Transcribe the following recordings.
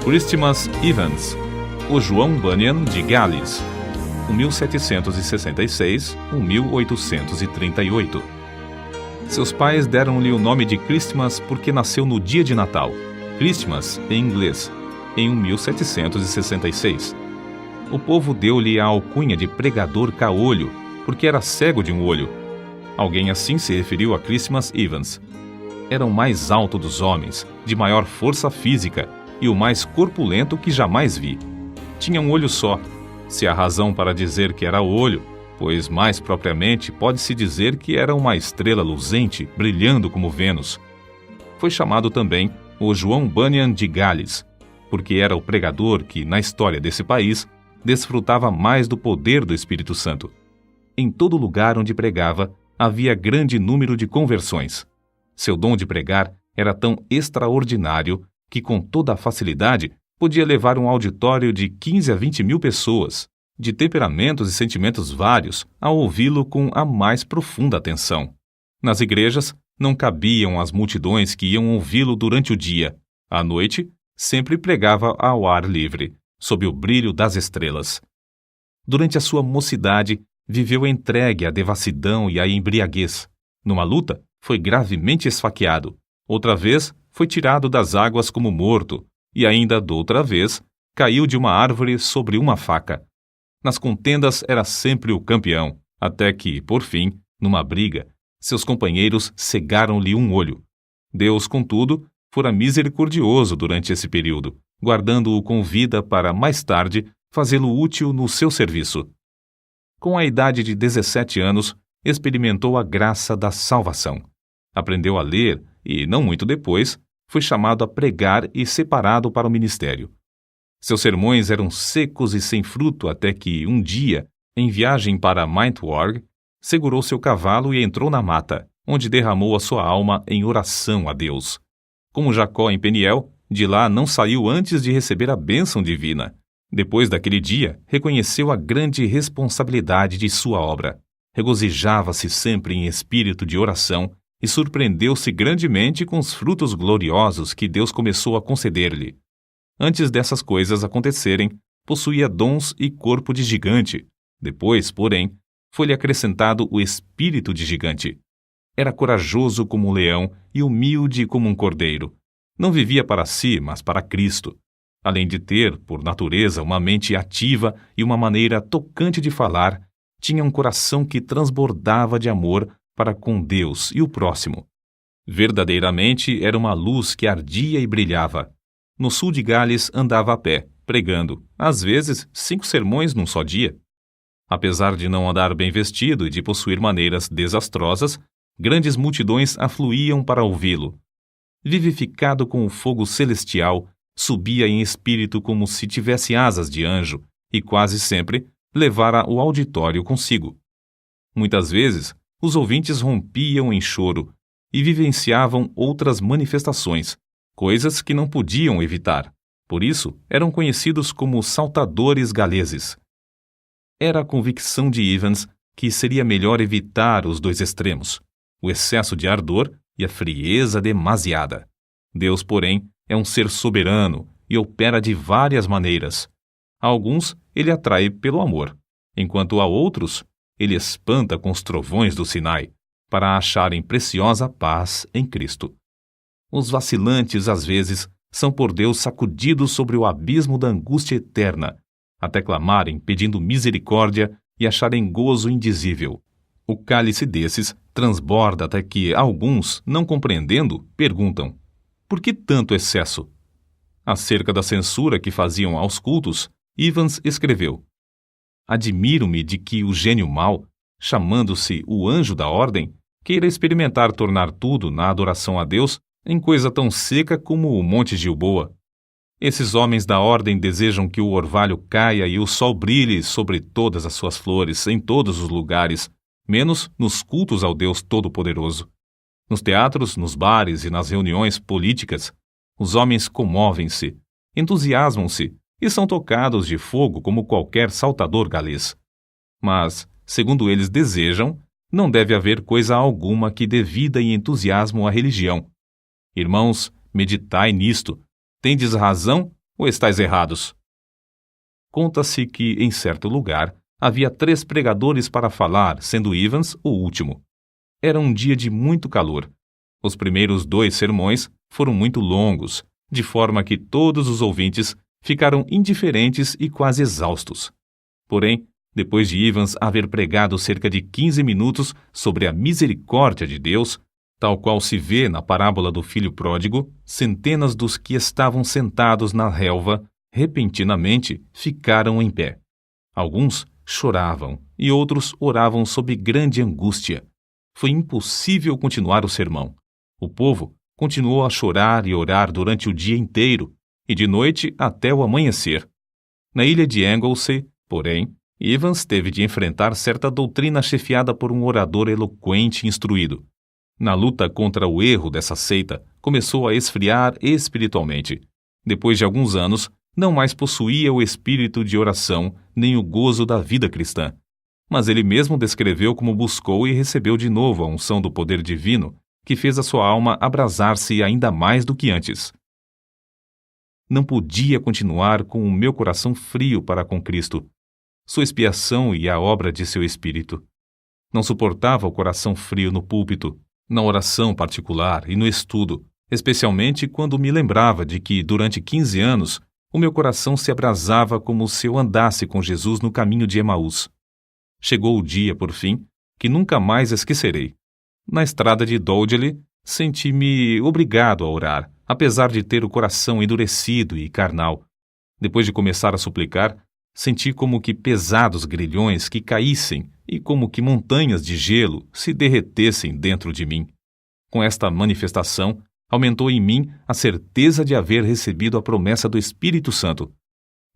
Christmas Evans, o João Bunyan de Gales, 1766–1838. Seus pais deram-lhe o nome de Christmas porque nasceu no dia de Natal, Christmas em inglês, em 1766. O povo deu-lhe a alcunha de pregador caolho, porque era cego de um olho. Alguém assim se referiu a Christmas Evans. Era o mais alto dos homens, de maior força física e o mais corpulento que jamais vi. Tinha um olho só, se há razão para dizer que era olho, pois mais propriamente pode-se dizer que era uma estrela luzente, brilhando como Vênus. Foi chamado também o João Bunyan de Gales, porque era o pregador que, na história desse país, desfrutava mais do poder do Espírito Santo. Em todo lugar onde pregava, havia grande número de conversões. Seu dom de pregar era tão extraordinário que, com toda a facilidade, podia levar um auditório de 15 a 20 mil pessoas, de temperamentos e sentimentos vários, a ouvi-lo com a mais profunda atenção. Nas igrejas, não cabiam as multidões que iam ouvi-lo durante o dia. À noite, sempre pregava ao ar livre, sob o brilho das estrelas. Durante a sua mocidade, viveu entregue à devassidão e à embriaguez. Numa luta, foi gravemente esfaqueado. Outra vez, foi tirado das águas como morto, e ainda doutra vez, caiu de uma árvore sobre uma faca. Nas contendas era sempre o campeão, até que, por fim, numa briga, seus companheiros cegaram-lhe um olho. Deus, contudo, fora misericordioso durante esse período, guardando-o com vida para, mais tarde, fazê-lo útil no seu serviço. Com a idade de 17 anos, experimentou a graça da salvação. Aprendeu a ler e, não muito depois, foi chamado a pregar e separado para o ministério. Seus sermões eram secos e sem fruto até que, um dia, em viagem para Maintward, segurou seu cavalo e entrou na mata, onde derramou a sua alma em oração a Deus. Como Jacó em Peniel, de lá não saiu antes de receber a bênção divina. Depois daquele dia, reconheceu a grande responsabilidade de sua obra. Regozijava-se sempre em espírito de oração e surpreendeu-se grandemente com os frutos gloriosos que Deus começou a conceder-lhe. Antes dessas coisas acontecerem, possuía dons e corpo de gigante. Depois, porém, foi-lhe acrescentado o espírito de gigante. Era corajoso como um leão e humilde como um cordeiro. Não vivia para si, mas para Cristo. Além de ter, por natureza, uma mente ativa e uma maneira tocante de falar, tinha um coração que transbordava de amor para com Deus e o próximo. Verdadeiramente era uma luz que ardia e brilhava. No sul de Gales andava a pé, pregando, às vezes, 5 sermões num só dia. Apesar de não andar bem vestido e de possuir maneiras desastrosas, grandes multidões afluíam para ouvi-lo. Vivificado com o fogo celestial, subia em espírito como se tivesse asas de anjo e quase sempre levara o auditório consigo. Muitas vezes, os ouvintes rompiam em choro e vivenciavam outras manifestações, coisas que não podiam evitar. Por isso, eram conhecidos como saltadores galeses. Era a convicção de Evans que seria melhor evitar os dois extremos, o excesso de ardor e a frieza demasiada. Deus, porém, é um ser soberano e opera de várias maneiras. A alguns, ele atrai pelo amor, enquanto a outros, ele espanta com os trovões do Sinai, para acharem preciosa paz em Cristo. Os vacilantes, às vezes, são por Deus sacudidos sobre o abismo da angústia eterna, até clamarem pedindo misericórdia e acharem gozo indizível. O cálice desses transborda até que alguns, não compreendendo, perguntam: por que tanto excesso? Acerca da censura que faziam aos cultos, Evans escreveu: admiro-me de que o gênio mau, chamando-se o anjo da ordem, queira experimentar tornar tudo na adoração a Deus em coisa tão seca como o Monte Gilboa. Esses homens da ordem desejam que o orvalho caia e o sol brilhe sobre todas as suas flores, em todos os lugares, menos nos cultos ao Deus Todo-Poderoso. Nos teatros, nos bares e nas reuniões políticas, os homens comovem-se, entusiasmam-se e são tocados de fogo como qualquer saltador galês. Mas, segundo eles desejam, não deve haver coisa alguma que dê vida e entusiasmo à religião. Irmãos, meditai nisto. Tendes razão ou estáis errados? Conta-se que, em certo lugar, havia 3 pregadores para falar, sendo Evans o último. Era um dia de muito calor. Os primeiros 2 sermões foram muito longos, de forma que todos os ouvintes ficaram indiferentes e quase exaustos. Porém, depois de Evans haver pregado cerca de 15 minutos sobre a misericórdia de Deus, tal qual se vê na parábola do filho pródigo, centenas dos que estavam sentados na relva, repentinamente, ficaram em pé. Alguns choravam e outros oravam sob grande angústia. Foi impossível continuar o sermão. O povo continuou a chorar e orar durante o dia inteiro, e de noite até o amanhecer. Na ilha de Anglesey, porém, Evans teve de enfrentar certa doutrina chefiada por um orador eloquente e instruído. Na luta contra o erro dessa seita, começou a esfriar espiritualmente. Depois de alguns anos, não mais possuía o espírito de oração nem o gozo da vida cristã. Mas ele mesmo descreveu como buscou e recebeu de novo a unção do poder divino, que fez a sua alma abrasar-se ainda mais do que antes. Não podia continuar com o meu coração frio para com Cristo, sua expiação e a obra de seu Espírito. Não suportava o coração frio no púlpito, na oração particular e no estudo, especialmente quando me lembrava de que, durante 15 anos, o meu coração se abrasava como se eu andasse com Jesus no caminho de Emaús. Chegou o dia, por fim, que nunca mais esquecerei. Na estrada de Dowdley, senti-me obrigado a orar, apesar de ter o coração endurecido e carnal. Depois de começar a suplicar, senti como que pesados grilhões que caíssem e como que montanhas de gelo se derretessem dentro de mim. Com esta manifestação, aumentou em mim a certeza de haver recebido a promessa do Espírito Santo.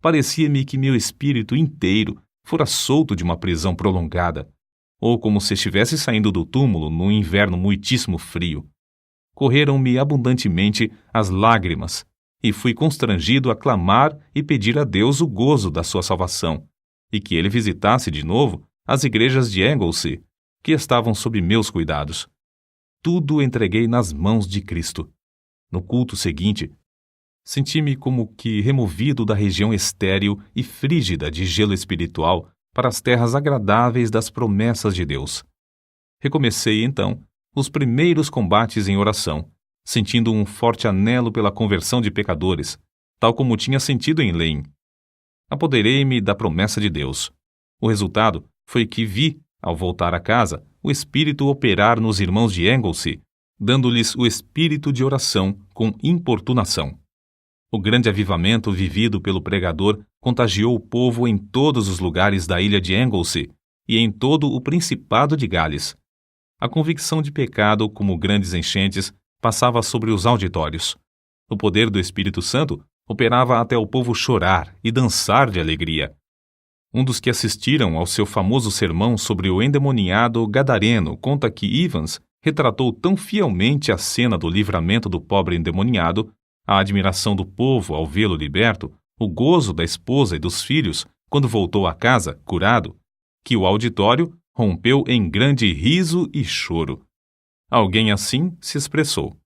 Parecia-me que meu espírito inteiro fora solto de uma prisão prolongada, ou como se estivesse saindo do túmulo num inverno muitíssimo frio. Correram-me abundantemente as lágrimas, e fui constrangido a clamar e pedir a Deus o gozo da sua salvação, e que ele visitasse de novo as igrejas de Anglesey, que estavam sob meus cuidados. Tudo entreguei nas mãos de Cristo. No culto seguinte, senti-me como que removido da região estéril e frígida de gelo espiritual para as terras agradáveis das promessas de Deus. Recomecei, então, os primeiros combates em oração, sentindo um forte anelo pela conversão de pecadores, tal como tinha sentido em Lane. Apoderei-me da promessa de Deus. O resultado foi que vi, ao voltar a casa, o Espírito operar nos irmãos de Anglesey, dando-lhes o espírito de oração com importunação. O grande avivamento vivido pelo pregador contagiou o povo em todos os lugares da ilha de Anglesey e em todo o Principado de Gales. A convicção de pecado, como grandes enchentes, passava sobre os auditórios. O poder do Espírito Santo operava até o povo chorar e dançar de alegria. Um dos que assistiram ao seu famoso sermão sobre o endemoniado gadareno conta que Evans retratou tão fielmente a cena do livramento do pobre endemoniado, a admiração do povo ao vê-lo liberto, o gozo da esposa e dos filhos quando voltou à casa, curado, que o auditório rompeu em grande riso e choro. Alguém assim se expressou.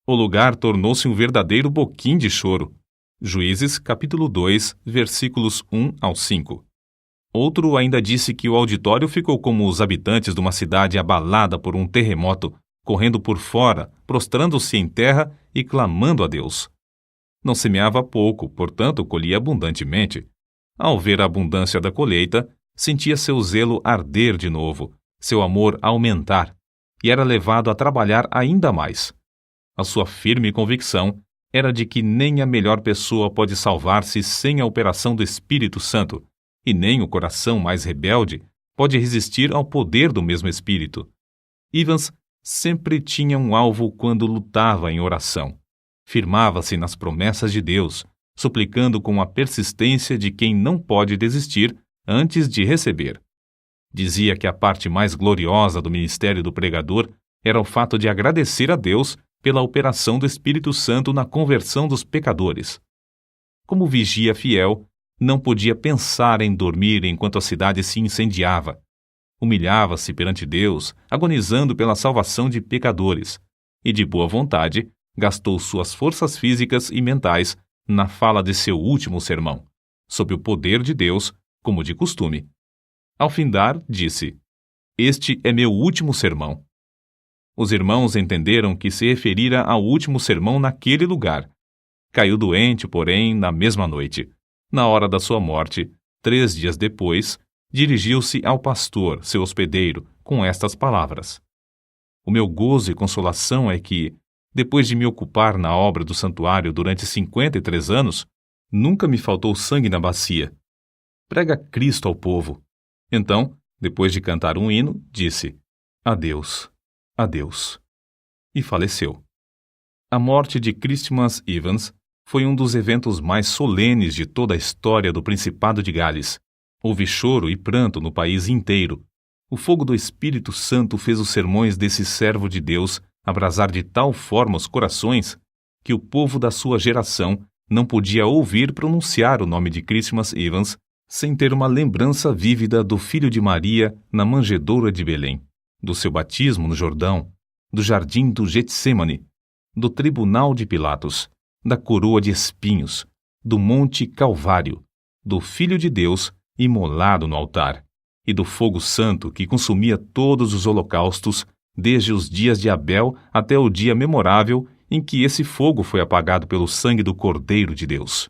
O lugar tornou-se um verdadeiro boquim de choro. Juízes, capítulo 2, versículos 1 ao 5. Outro ainda disse que o auditório ficou como os habitantes de uma cidade abalada por um terremoto, correndo por fora, prostrando-se em terra e clamando a Deus. Não semeava pouco, portanto colhia abundantemente. Ao ver a abundância da colheita, sentia seu zelo arder de novo, seu amor aumentar, e era levado a trabalhar ainda mais. A sua firme convicção era de que nem a melhor pessoa pode salvar-se sem a operação do Espírito Santo, e nem o coração mais rebelde pode resistir ao poder do mesmo Espírito. Evans sempre tinha um alvo quando lutava em oração. Firmava-se nas promessas de Deus, suplicando com a persistência de quem não pode desistir antes de receber. Dizia que a parte mais gloriosa do ministério do pregador era o fato de agradecer a Deus pela operação do Espírito Santo na conversão dos pecadores. Como vigia fiel, não podia pensar em dormir enquanto a cidade se incendiava. Humilhava-se perante Deus, agonizando pela salvação de pecadores, e de boa vontade gastou suas forças físicas e mentais na fala de seu último sermão, sob o poder de Deus, como de costume. Ao findar, disse: "Este é meu último sermão." Os irmãos entenderam que se referira ao último sermão naquele lugar. Caiu doente, porém, na mesma noite. Na hora da sua morte, 3 dias depois, dirigiu-se ao pastor, seu hospedeiro, com estas palavras: "O meu gozo e consolação é que, depois de me ocupar na obra do santuário durante 53 anos, nunca me faltou sangue na bacia. Prega Cristo ao povo." Então, depois de cantar um hino, disse: "Adeus, adeus." E faleceu. A morte de Christmas Evans foi um dos eventos mais solenes de toda a história do Principado de Gales. Houve choro e pranto no país inteiro. O fogo do Espírito Santo fez os sermões desse servo de Deus abrasar de tal forma os corações que o povo da sua geração não podia ouvir pronunciar o nome de Christmas Evans sem ter uma lembrança vívida do filho de Maria na manjedoura de Belém, do seu batismo no Jordão, do jardim do Getsêmani, do tribunal de Pilatos, da coroa de espinhos, do monte Calvário, do Filho de Deus imolado no altar, e do fogo santo que consumia todos os holocaustos, desde os dias de Abel até o dia memorável em que esse fogo foi apagado pelo sangue do Cordeiro de Deus.